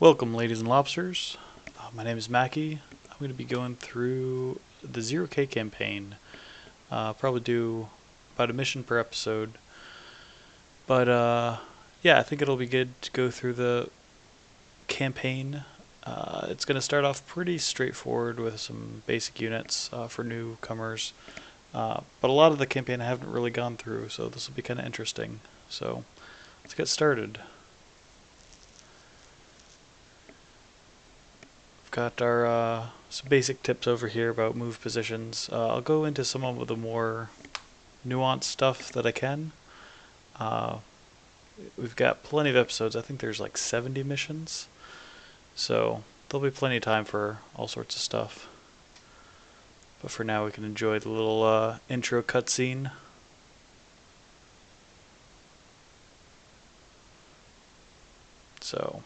Welcome, ladies and lobsters. My name is Mackie. I'm going to be going through the 0K campaign. Probably do about a mission per episode. But yeah, I think it'll be good to go through the campaign. It's going to start off pretty straightforward with some basic units for newcomers. But a lot of the campaign I haven't really gone through, so this will be kind of interesting. So let's get started. Got our some basic tips over here about move positions. I'll go into some of the more nuanced stuff that I can. We've got plenty of episodes. I think there's like 70 missions. So there'll be plenty of time for all sorts of stuff. But for now we can enjoy the little intro cutscene. So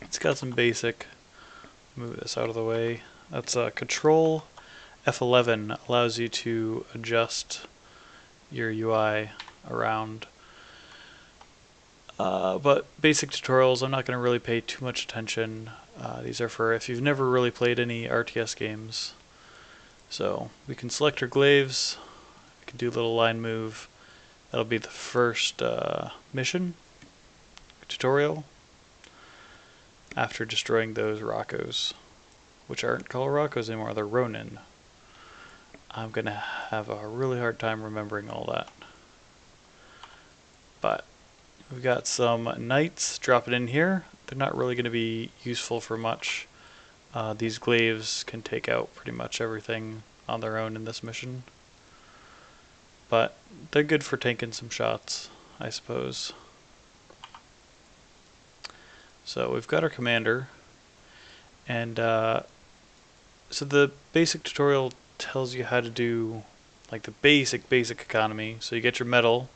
it's got some basic. Move this out of the way. That's Control F11 allows you to adjust your UI around. But basic tutorials, I'm not going to really pay too much attention. These are for if you've never really played any RTS games. So we can select our glaives. We can do a little line move. That'll be the first mission tutorial. After destroying those Roccos, which aren't called Roccos anymore, they're Ronin. I'm going to have a really hard time remembering all that. But we've got some knights dropping in here. They're not really going to be useful for much. These glaives can take out pretty much everything on their own in this mission. But they're good for taking some shots, I suppose. So we've got our commander, and so the basic tutorial tells you how to do like the basic economy. So you get your metal,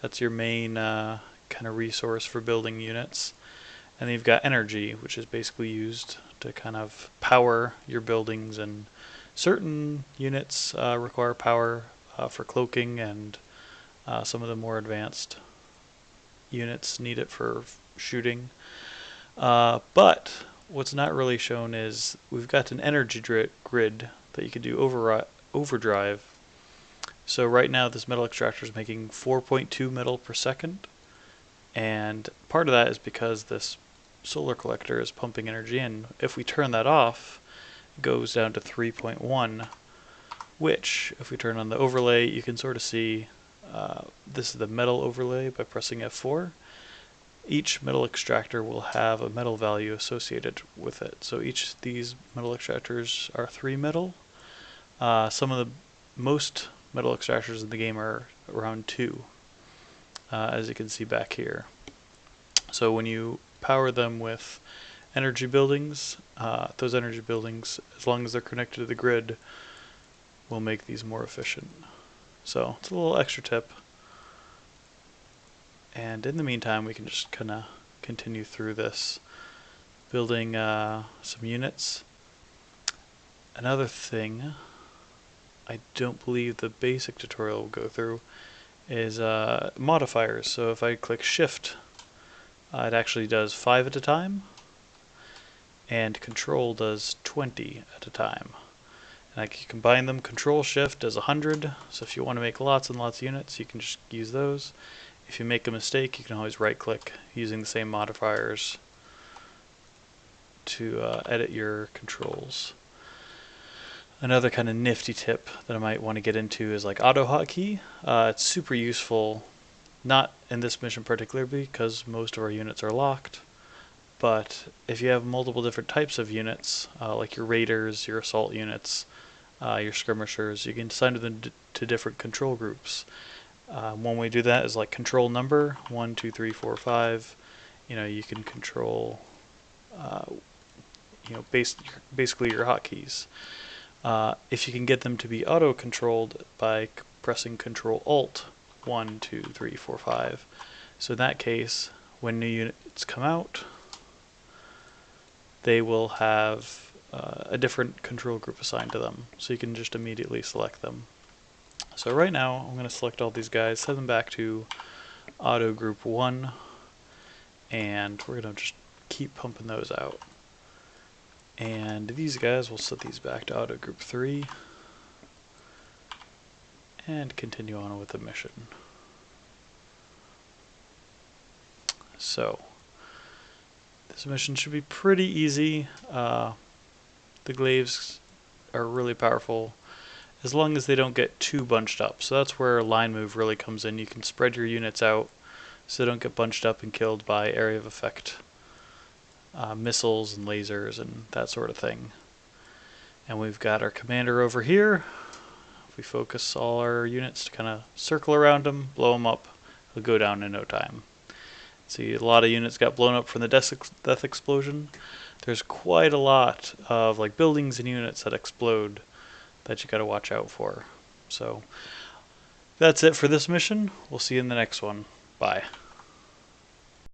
that's your main kind of resource for building units, and then you've got energy, which is basically used to kind of power your buildings, and certain units require power for cloaking, and some of the more advanced units need it for shooting. But what's not really shown is we've got an energy grid that you can do overdrive. So right now this metal extractor is making 4.2 metal per second, and part of that is because this solar collector is pumping energy in. If we turn that off, it goes down to 3.1, which if we turn on the overlay, you can sort of see this is the metal overlay by pressing F4. Each metal extractor will have a metal value associated with it. So each of these metal extractors are 3 metal. Some of the most metal extractors in the game are around 2, as you can see back here. So when you power them with energy buildings, those energy buildings, as long as they're connected to the grid, will make these more efficient. So it's a little extra tip. And in the meantime, we can just kind of continue through this, building some units. Another thing I don't believe the basic tutorial will go through is modifiers. So if I click Shift, it actually does 5 at a time, and Control does 20 at a time. And I can combine them. Control Shift does 100, so if you want to make lots and lots of units, you can just use those. If you make a mistake, you can always right-click using the same modifiers to edit your controls. Another kind of nifty tip that I might want to get into is like auto hotkey. It's super useful, not in this mission particularly because most of our units are locked, but if you have multiple different types of units, like your raiders, your assault units, your skirmishers, you can assign them to different control groups. One way to do that is like control number 1, 2, 3, 4, 5. You can control basically your hotkeys. If you can get them to be auto controlled by pressing Control Alt 1, 2, 3, 4, 5. So in that case, when new units come out, they will have a different control group assigned to them. So you can just immediately select them. So right now, I'm going to select all these guys, set them back to Auto Group 1, and we're going to just keep pumping those out. And these guys, we'll set these back to auto group 3 and continue on with the mission. So this mission should be pretty easy. The glaives are really powerful as long as they don't get too bunched up. So that's where line move really comes in. You can spread your units out so they don't get bunched up and killed by area of effect missiles and lasers and that sort of thing. And we've got our commander over here. If we focus all our units to kind of circle around him, blow him up, he'll go down in no time. See, a lot of units got blown up from the death explosion. There's quite a lot of like buildings and units that explode that you got to watch out for. So that's it for this mission. We'll see you in the next one. Bye.